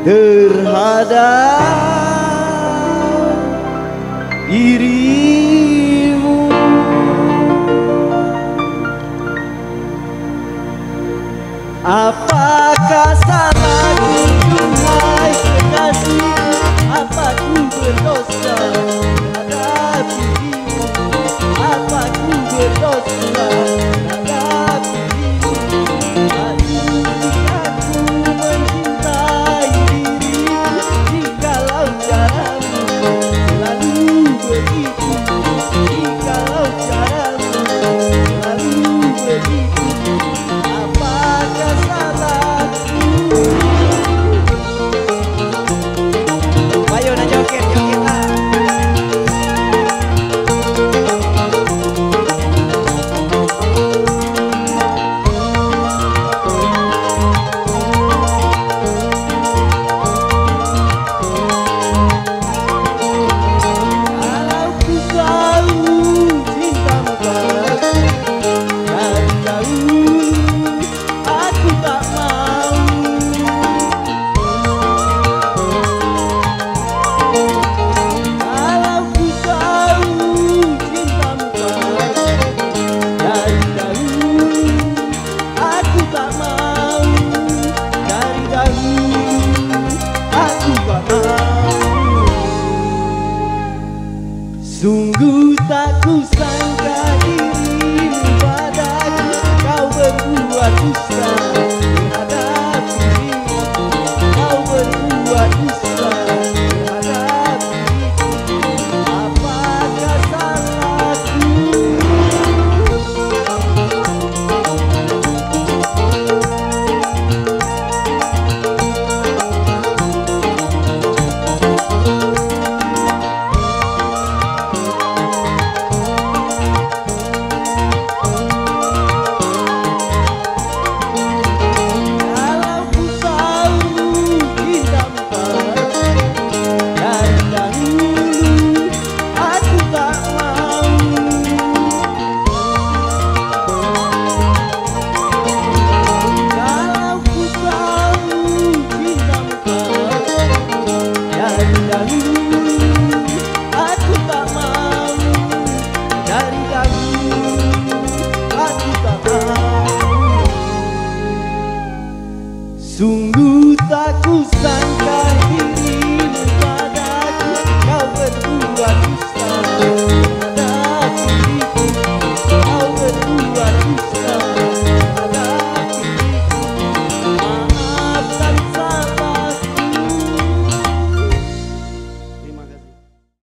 terhadap dirimu. Apakah salahku, hai kekasih? Apa ku berdosa terhadap dirimu? Apa ku berdosa terhadap dirimu? Aku mencintai dirimu, jikalau caramu selalu begitu, jikalau caramu selalu begitu. Apakah salahku? Ayo nak joget, joget lah. Kalau ku tahu cintamu palsu dari dahulu, aku tak mau. Kalau ku tahu cintamu palsu dari dahulu, aku tak mau. Dari dahulu, aku tak mau. Sungguh tak kusangka dirimu padaku, kau berbuat dusta terhadap dirimu, kau berbuat dusta terhadap diriku. Apakah salahku? Sungguh tak kusangka